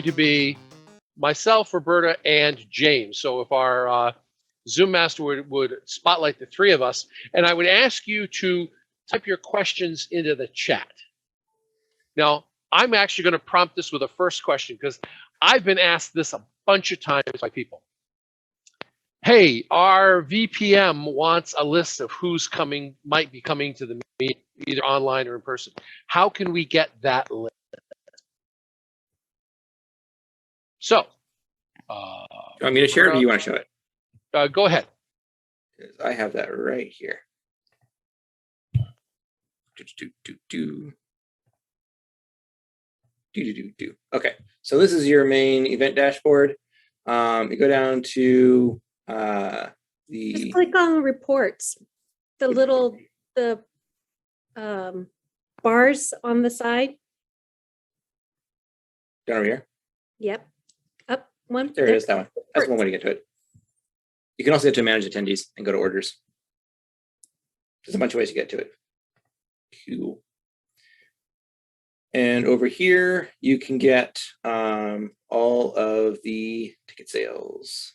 to be myself, Roberta, and James. So if our Zoom master would spotlight the three of us, and I would ask you to type your questions into the chat. Now, I'm actually going to prompt this with a first question because I've been asked this a bunch of times by people. Hey, our VPM wants a list of who's might be coming to the meeting, either online or in person. How can we get that list? So, you want me to share it, or do you want to show it? Go ahead. I have that right here. Okay, so this is your main event dashboard. You go down to just click on reports, the bars on the side. Down over here. Yep, up one. There it is. That one. That's one way to get to it. You can also get to manage attendees and go to orders. There's a bunch of ways to get to it. Cool. And over here, you can get all of the ticket sales.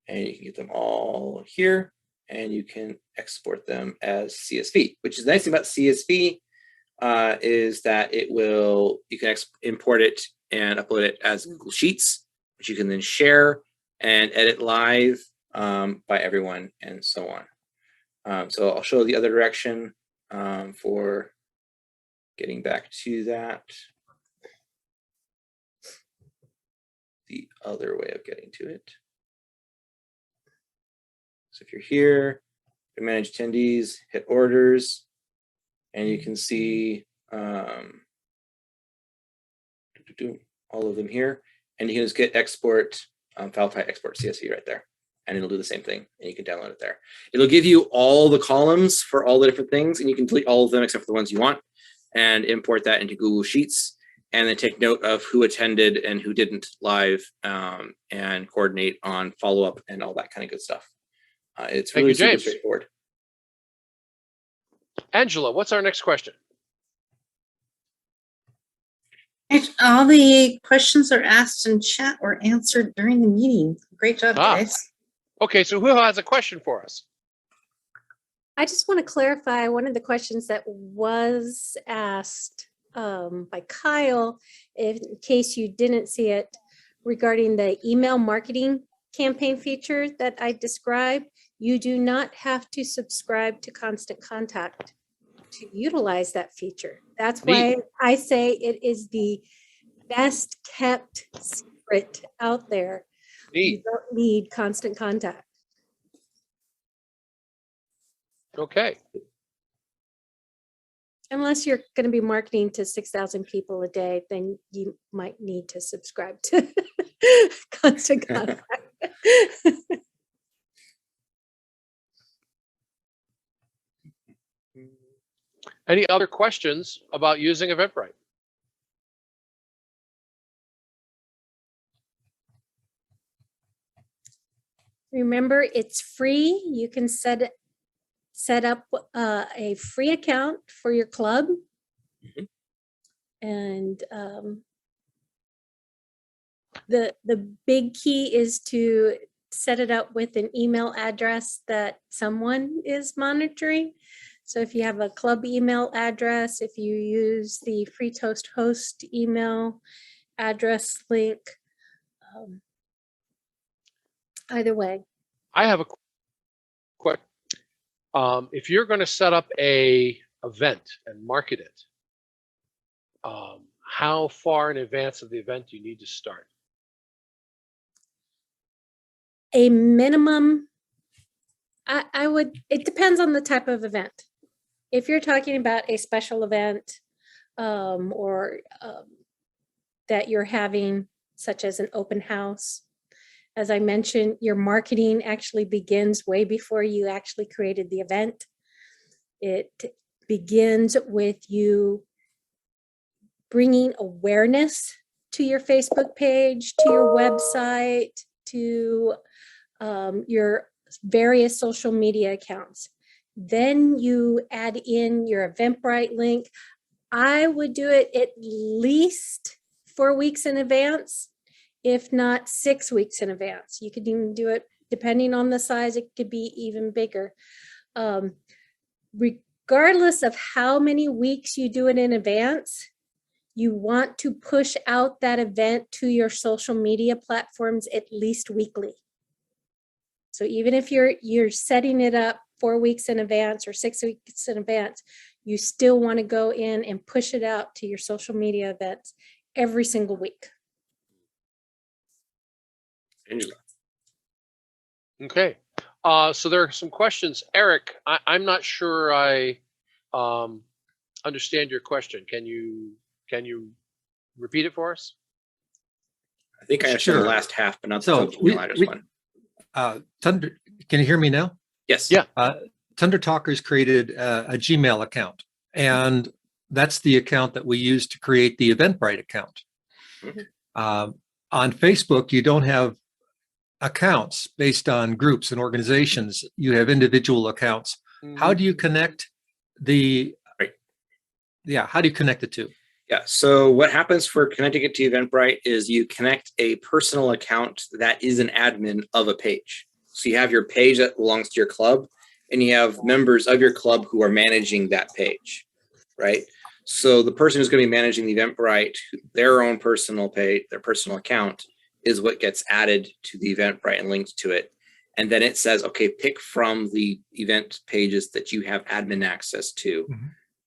And you can get them all here, and you can export them as CSV, which is the nice thing about CSV is that you can import it and upload it as Google Sheets, which you can then share and edit live by everyone and so on. So I'll show the other direction for getting back to that. The other way of getting to it. So if you're here, you manage attendees, hit orders, and you can see all of them here. And you can just get export, file type export CSV right there. And it'll do the same thing, and you can download it there. It'll give you all the columns for all the different things, and you can delete all of them except for the ones you want, and import that into Google Sheets, and then take note of who attended and who didn't live, and coordinate on follow-up and all that kind of good stuff. It's really super straightforward. Angela, what's our next question? All the questions are asked in chat or answered during the meeting. Great job, guys. Okay, so who has a question for us? I just want to clarify one of the questions that was asked by Kyle, in case you didn't see it, regarding the email marketing campaign feature that I described. You do not have to subscribe to Constant Contact to utilize that feature. That's why I say it is the best kept secret out there. You don't need Constant Contact. Okay. Unless you're going to be marketing to 6,000 people a day, then you might need to subscribe to Constant Contact. Any other questions about using Eventbrite? Remember, it's free. You can set up a free account for your club. Mm-hmm. And the big key is to set it up with an email address that someone is monitoring. So if you have a club email address, if you use the free Toast host email address link, either way. I have a question. If you're going to set up a event and market it, how far in advance of the event do you need to start? A minimum, it depends on the type of event. If you're talking about a special event or that you're having, such as an open house, as I mentioned, your marketing actually begins way before you actually created the event. It begins with you bringing awareness to your Facebook page, to your website, to your various social media accounts. Then you add in your Eventbrite link. I would do it at least 4 weeks in advance, if not 6 weeks in advance. You could even do it, depending on the size, it could be even bigger. Regardless of how many weeks you do it in advance, you want to push out that event to your social media platforms at least weekly. So even if you're setting it up 4 weeks in advance or 6 weeks in advance, you still want to go in and push it out to your social media events every single week. Angela. Okay. So there are some questions. Eric, I'm not sure I understand your question. Can you repeat it for us? I think I understand Sure. the last half, but not the So subject matters one. Thunder, can you hear me now? Yes. Yeah. Thunder Talkers created a Gmail account, and that's the account that we use to create the Eventbrite account. Mhm. On Facebook, you don't have accounts based on groups and organizations. You have individual accounts. How do you connect the? Right. Yeah, how do you connect the two? Yeah. So what happens for connecting it to Eventbrite is you connect a personal account that is an admin of a page. So you have your page that belongs to your club, and you have members of your club who are managing that page, right? So the person who's going to be managing the Eventbrite, their own personal page, their personal account, is what gets added to the Eventbrite and linked to it. And then it says, okay, pick from the event pages that you have admin access to.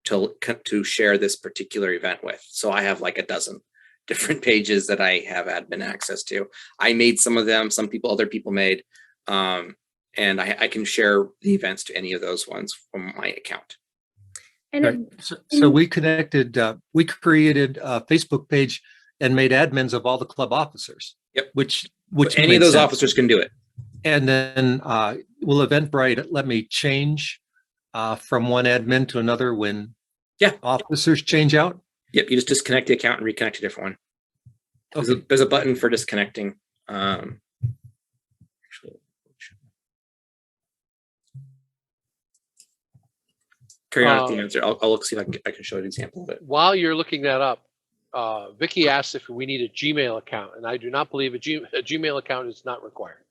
To share this particular event with. So I have like a dozen different pages that I have admin access to. I made some of them, other people made, and I can share the events to any of those ones from my account. And Right. So we connected, we created a Facebook page and made admins of all the club officers. Yep. Which Any of those sense. officers can do it. And then will Eventbrite let me change from one admin to another when officers change out? Yep, you just disconnect the account and reconnect a different one. Okay. There's a button for disconnecting. Carry on with the answer. I'll look, see if I can show an example of it. While you're looking that up, Vicky asked if we need a Gmail account, and I do not believe a Gmail account is not required.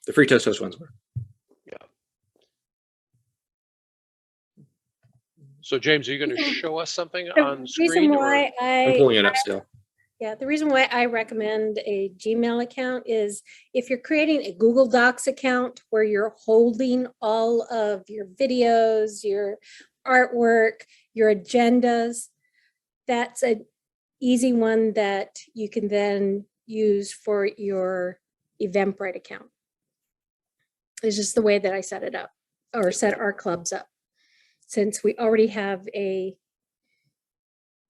The free Toast ones were. Yeah. So James, are you going to show us something on the screen? reason why I'm pulling it up still. Yeah, the reason why I recommend a Gmail account is if you're creating a Google Docs account where you're holding all of your videos, your artwork, your agendas, that's an easy one that you can then use for your Eventbrite account. It's just the way that I set it up, or set our clubs up, since we already have a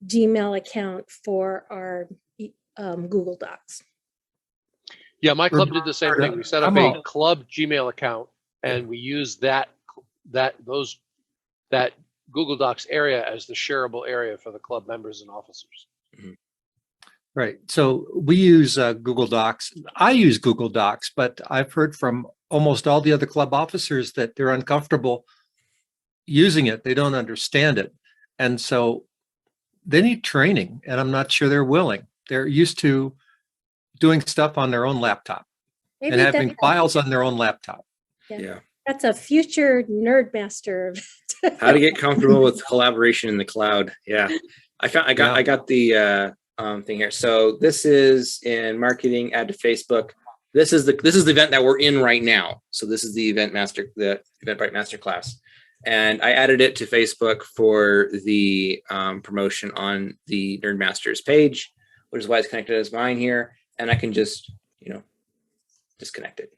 Gmail account for our Google Docs. Yeah, my club did the same thing. We set up a club Gmail account, and we used that Google Docs area as the shareable area for the club members and officers. Right. So we use Google Docs. I use Google Docs, but I've heard from almost all the other club officers that they're uncomfortable using it. They don't understand it. And so they need training, and I'm not sure they're willing. They're used to doing stuff on their own laptop and having files on their own laptop. Yeah. That's a future Nerdmaster event. How to get comfortable with collaboration in the cloud. Yeah. I got the thing here. So this is in marketing, add to Facebook. This is the event that we're in right now. So this is the Eventbrite Masterclass. And I added it to Facebook for the promotion on the Nerdmasters page, which is why it's connected as mine here. And I can just, disconnect it.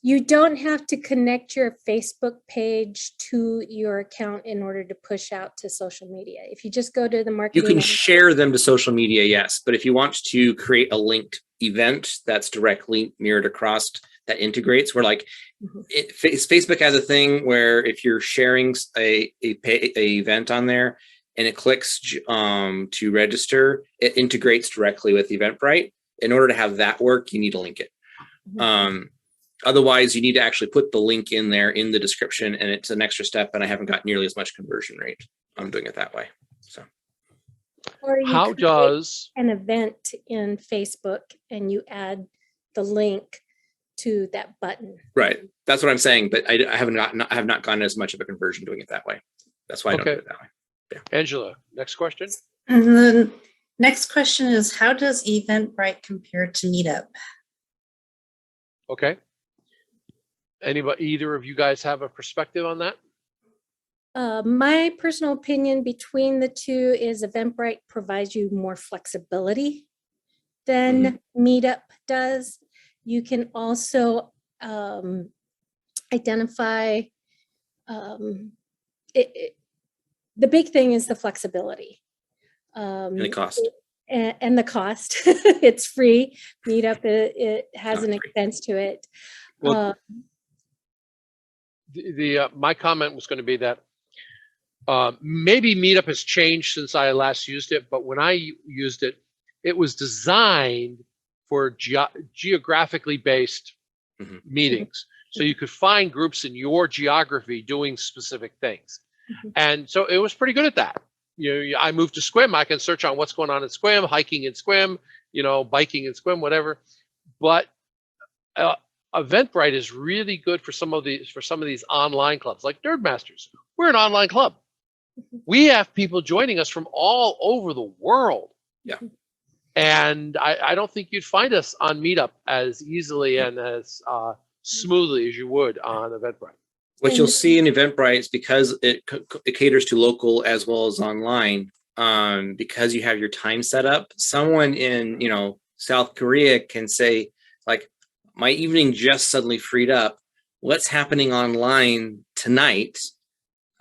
You don't have to connect your Facebook page to your account in order to push out to social media. If you just go to the marketing, you can share them to social media, yes. But if you want to create a linked event that's directly mirrored across that integrates, where like Facebook has a thing where if you're sharing a event on there and it clicks to register, it integrates directly with Eventbrite. In order to have that work, you need to link it. Otherwise, you need to actually put the link in there in the description, and it's an extra step, and I haven't got nearly as much conversion rate. I'm doing it that way. So, Or you How create does, an event in Facebook and you add the link to that button. Right. That's what I'm saying. But I have not gotten as much of a conversion doing it that way. That's why I don't do Okay. it that way. Angela, next question? And the next question is, how does Eventbrite compare to Meetup? Okay. Anybody, either of you guys have a perspective on that? My personal opinion between the two is Eventbrite provides you more flexibility than Meetup does. You can also identify, the big thing is the flexibility. And the cost. And the cost. It's free. Meetup, it has Not an free. expense to it. Well, my comment was going to be that maybe Meetup has changed since I last used it, but when I used it, it was designed for geographically based meetings. So you could find groups in your geography doing specific things. And so it was pretty good at that. You know, I moved to Squim, I can search on what's going on in Squim, hiking in Squim, you know, biking in Squim, whatever. But Eventbrite is really good for some of these online clubs, like Nerdmasters. We're an online club. We have people joining us from all over the world. Yeah. And I don't think you'd find us on Meetup as easily and as smoothly as you would on Eventbrite. What you'll see in Eventbrite is because it caters to local as well as online, because you have your time set up, someone in, you know, South Korea can say, like, my evening just suddenly freed up. What's happening online tonight?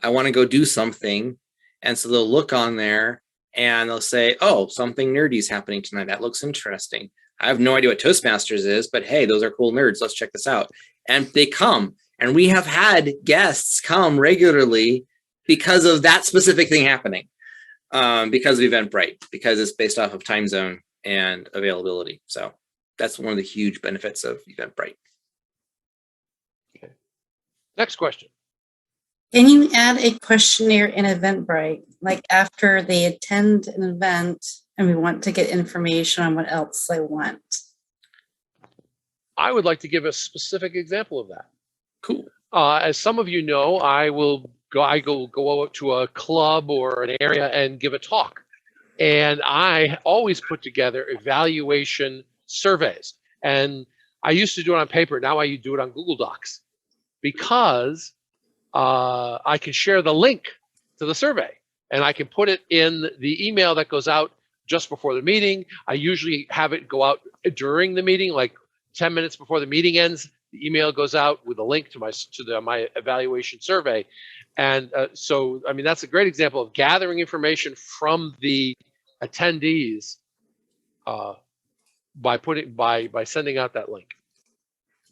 I want to go do something. And so they'll look on there and they'll say, oh, something nerdy is happening tonight. That looks interesting. I have no idea what Toastmasters is, but hey, those are cool nerds. Let's check this out. And they come. And we have had guests come regularly because of that specific thing happening, because of Eventbrite, because it's based off of time zone and availability. So that's one of the huge benefits of Eventbrite. Okay. Next question. Can you add a questionnaire in Eventbrite, like after they attend an event and we want to get information on what else they want? I would like to give a specific example of that. Cool. As some of you know, I go out to a club or an area and give a talk. And I always put together evaluation surveys. And I used to do it on paper. Now I do it on Google Docs because I can share the link to the survey and I can put it in the email that goes out just before the meeting. I usually have it go out during the meeting, like 10 minutes before the meeting ends. The email goes out with a link to my evaluation survey. And so, I mean, that's a great example of gathering information from the attendees by sending out that link.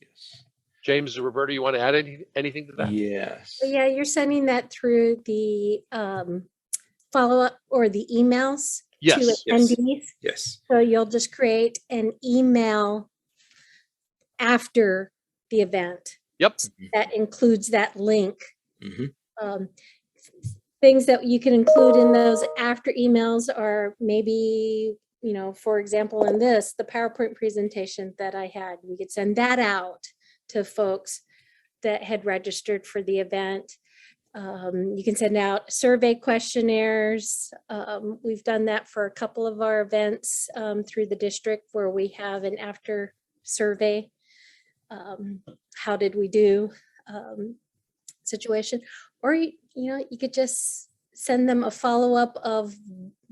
Yes. James or Roberta, you want to add anything to that? Yes. So yeah, you're sending that through the follow-up or the emails Yes. to attendees. Yes. So you'll just create an email after the event Yep. that includes that link. Mm-hmm. Things that you can include in those after emails are maybe, you know, for example, in this, the PowerPoint presentation that I had, we could send that out to folks that had registered for the event. You can send out survey questionnaires. We've done that for a couple of our events through the district where we have an after survey. How did we do situation? Or, you know, you could just send them a follow-up of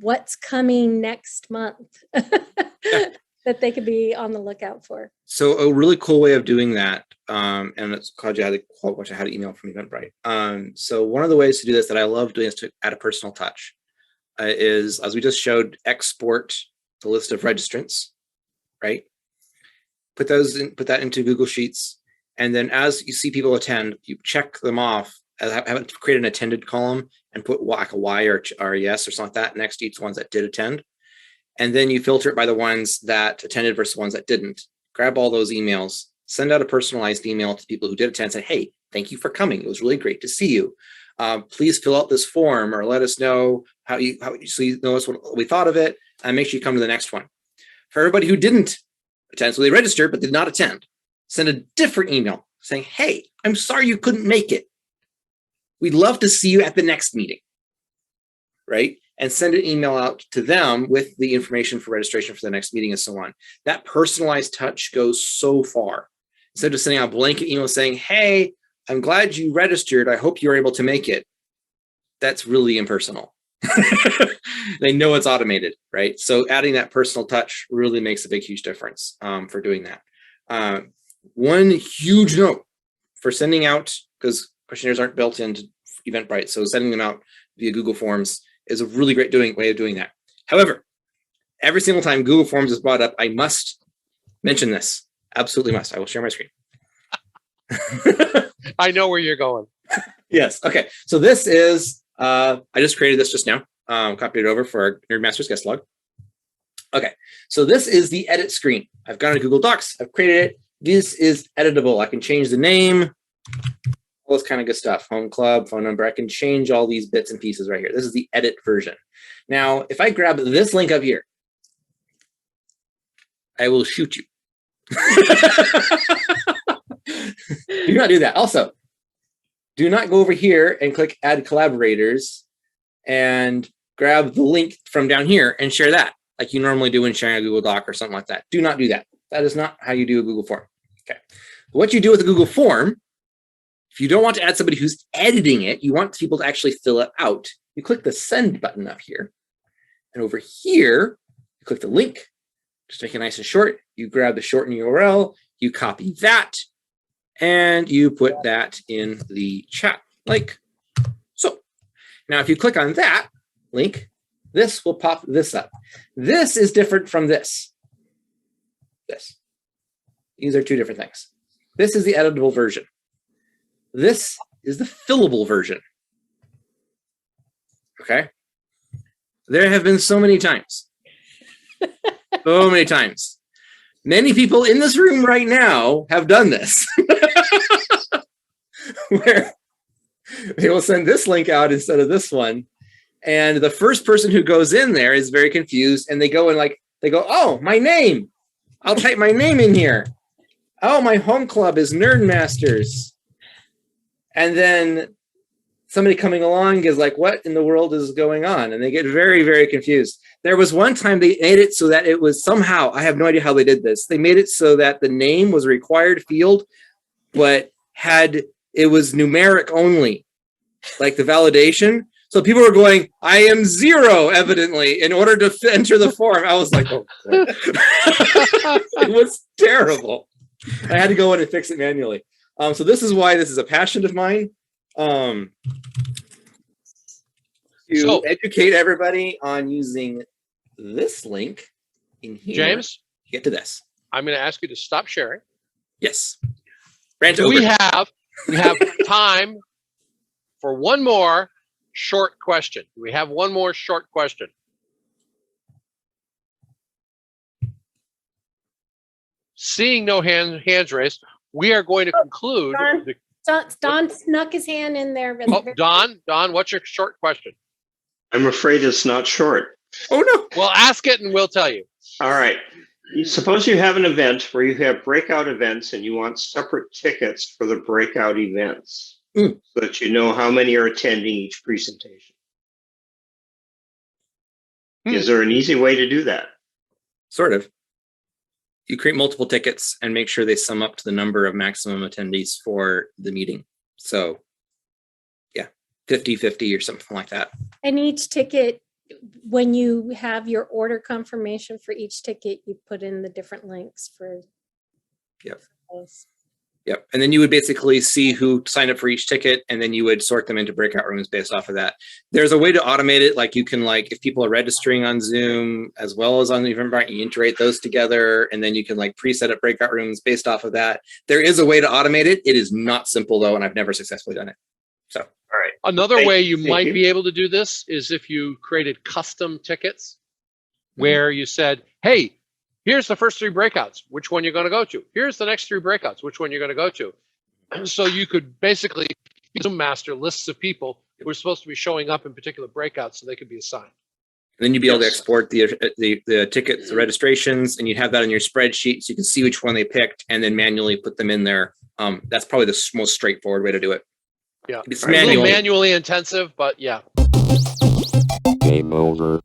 what's coming next month that they could be on the lookout for. So a really cool way of doing that, and it's called I had an email from Eventbrite. So one of the ways to do this that I love doing is to add a personal touch, is, as we just showed, export the list of registrants, right? Put that into Google Sheets, and then as you see people attend, you check them off. Have it create an attended column and put like a Y or a yes or something like that next to each ones that did attend. And then you filter it by the ones that attended versus ones that didn't. Grab all those emails, send out a personalized email to people who did attend, say, hey, thank you for coming. It was really great to see you. Please fill out this form or let us know how you so you know what we thought of it, and make sure you come to the next one. For everybody who didn't attend, so they registered but did not attend, send a different email saying, hey, I'm sorry you couldn't make it. We'd love to see you at the next meeting, right? And send an email out to them with the information for registration for the next meeting and so on. That personalized touch goes so far. Instead of sending out a blanket email saying, hey, I'm glad you registered. I hope you're able to make it. That's really impersonal. They know it's automated, right? So adding that personal touch really makes a big, huge difference for doing that. One huge note for sending out, because questionnaires aren't built into Eventbrite, so sending them out via Google Forms is a really great way of doing that. However, every single time Google Forms is brought up, I must mention this. Absolutely must. I will share my screen. I know where you're going. Yes. Okay. So this is, I just created this just now. Copied it over for our Nerdmasters guest log. Okay. So this is the edit screen. I've gone to Google Docs. I've created it. This is editable. I can change the name, all this kind of good stuff. Home club, phone number. I can change all these bits and pieces right here. This is the edit version. Now, if I grab this link up here, I will shoot you. Do not do that. Also, do not go over here and click add collaborators and grab the link from down here and share that like you normally do when sharing a Google Doc or something like that. Do not do that. That is not how you do a Google form. Okay. What you do with a Google form, if you don't want to add somebody who's editing it, you want people to actually fill it out. You click the send button up here. And over here, you click the link. Just make it nice and short. You grab the shortened URL, you copy that, and you put that in the chat, like so. Now, if you click on that link, this will pop this up. This is different from this. These are two different things. This is the editable version. This is the fillable version. Okay? There have been so many times. So many times. Many people in this room right now have done this. Where they will send this link out instead of this one. And the first person who goes in there is very confused. And they go, oh, my name. I'll type my name in here. Oh, my home club is Nerdmasters. And then somebody coming along is like, what in the world is going on? And they get very, very confused. There was one time they made it so that it was somehow, I have no idea how they did this. They made it so that the name was a required field, but it was numeric only, like the validation. So people were going, I am 0, evidently, in order to enter the form. I was like, oh, it was terrible. I had to go in and fix it manually. So this is why this is a passion of mine. To educate everybody on using this link in here. James, get to this. I'm going to ask you to stop sharing. Yes. We have time for one more short question. We have one more short question. Seeing no hands raised, we are going to conclude. Don snuck his hand in there. Don, what's your short question? I'm afraid it's not short. Oh, no. Well, ask it and we'll tell you. All right. Suppose you have an event where you have breakout events and you want separate tickets for the breakout events so that you know how many are attending each presentation. Is there an easy way to do that? Sort of. You create multiple tickets and make sure they sum up to the number of maximum attendees for the meeting. So, yeah, 50-50 or something like that. And each ticket, when you have your order confirmation for each ticket, you put in the different links for. Yep. Yep. And then you would basically see who signed up for each ticket, and then you would sort them into breakout rooms based off of that. There's a way to automate it. Like you can, if people are registering on Zoom as well as on Eventbrite, you integrate those together, and then you can preset up breakout rooms based off of that. There is a way to automate it. It is not simple though, and I've never successfully done it. So, all right. Another way you might be able to do this is if you created custom tickets where you said, hey, here's the first 3 breakouts. Which one you're going to go to? Here's the next 3 breakouts. Which one you're going to go to? So you could basically Zoom master lists of people who are supposed to be showing up in particular breakouts so they could be assigned. And then you'd be able to Yes. export the tickets, the registrations, and you'd have that in your spreadsheet so you can see which one they picked and then manually put them in there. That's probably the most straightforward way to do it. Yeah. It's A little manual. manually intensive, but yeah. Game over.